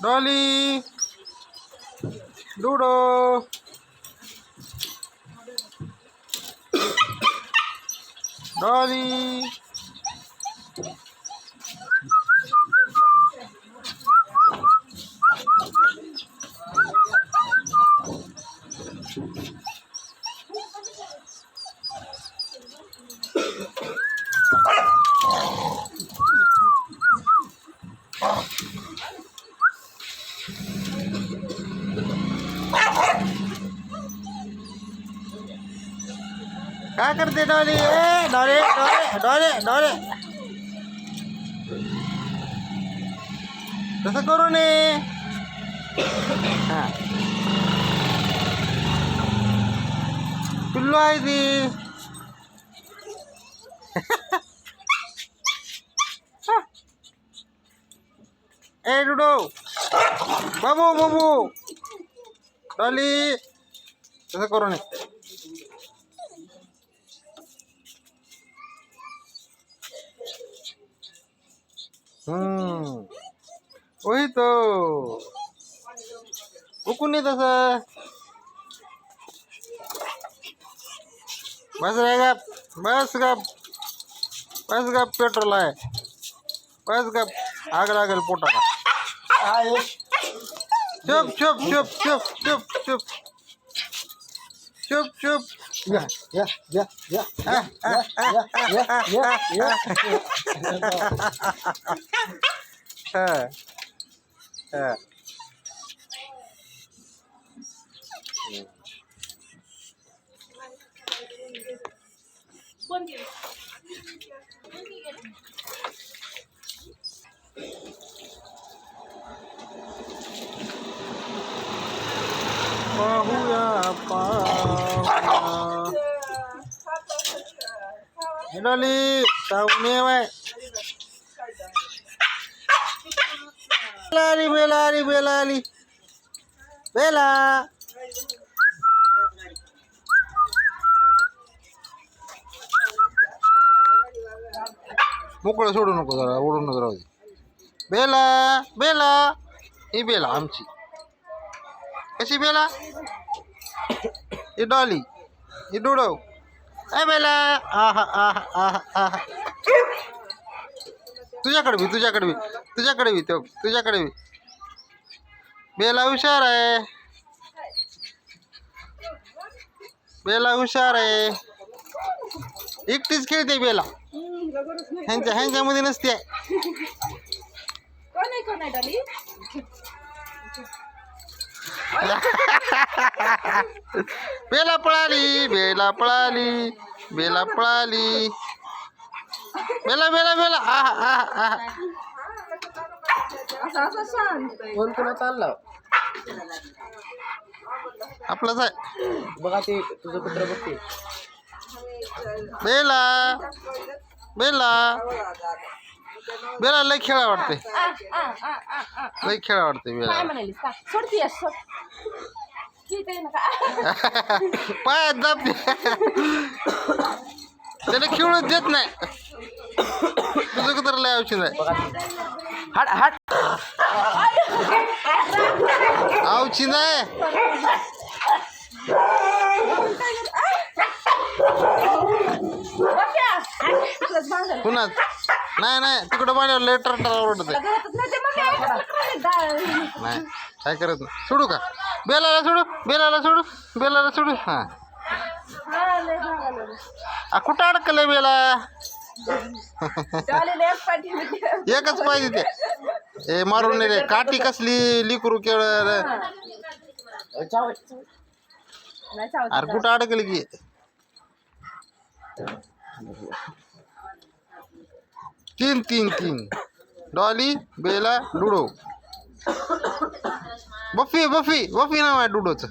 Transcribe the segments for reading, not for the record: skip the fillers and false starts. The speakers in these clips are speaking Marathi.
डॉली, डूडो, डॉली, काय करते डॉली? ए डॉले डॉले डॉले डॉले, तसं करू नये. हा पिल्लू आहे ती. ए डुडो, बाबू बाबू, डॉली, तसं करू नये. वही तो उकून नाही तसं. बस रे गप, बस गप, बस गप, पेट्रोल आहे. बस गप, आग लागेल पोटाला. चुप चुप चुप चुप चुप चुप चुप चुप. या या या या या या या. पाहूया पाहूया. डॉली चावून ये बाय. बेला बेला आली, बेला आली, बेला. मोकळं सोडू नको, जरा ओढूनच राहू दे. बेला बेला, ही बेला आमची. कशी बेला? ही डॉली, ही डुडो. ए बेला, आहा आहा आहा आहा. तुझ्याकडे बी, तुझ्याकडे बी, तुझ्याकडे बी, तो तुझ्याकडे बी. बेला हुशार आहे, बेला हुशार आहे. एकटीच खेळते बेला, ह्यांच्यामध्ये नसते. कोण आहे डॉली? बेला पळाली, बेला पळाली, बेला पळाली. बेला बेला बेला, आहा आहा आहा. असं शांत. कोण कोणा चाललं? आपलंच आहे. बघा ते तुझं कुत्र बघते. बेला बेला बेला लय खेळा वाटते, लय खेळा वाटते बेला. काय म्हणालीस का? सोडती असं. ठीक आहे नका. पायात दाबते, त्याला खेळूच देत नाही. तुझं कुत्र लय औषध आहे. हाट हाट. औषध नाही. पुन्हा नाही नाही, तिकडं पाण्यावर लय टरटर ओरडत आहे. नाही काय करत नाही. सोडू का? बेलाला सोडू, बेलाला सोडू, बेलाला सोडू. हा कुठं अडकलंय बेला? एकच पाहिजे ते. ए मारून रे, काठी कसली लिकरू केळ. अरे कुठं अडकली की? तीन तीन तीन, डॉली, बेला, डुडो. बफी बफी बफी नाव आहे डुडोचं.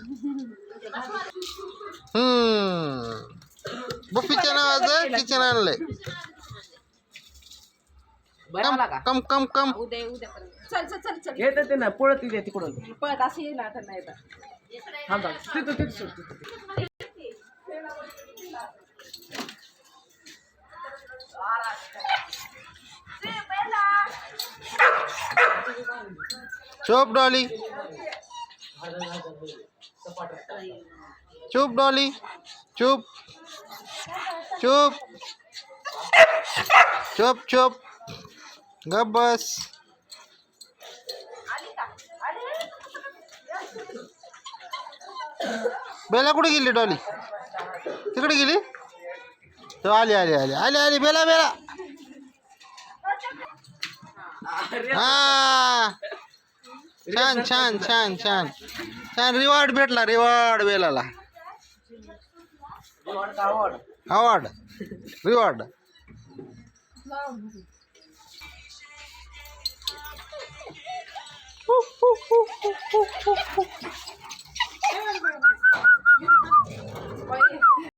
बफीच्या नावाचं किचन आणलंय. कम कम कम. उद्या उद्या चल चल चल चल. येत ते ना, पळत येते तिकडून. पळत अशी येईल आता नाही येतात. थांब थांब, तिथं तिथं सोड तिथं. चुप डॉली, चुप डॉली, चुप चुप चुप चुप, गप बस. बेला कुठे गेली डॉली? तिकडे गेली. तो आली आली आली आली आली. बेला बेला. हा छान छान छान छान छान. रिवॉर्ड भेटला, रिवॉर्ड बेलाला. Award reward.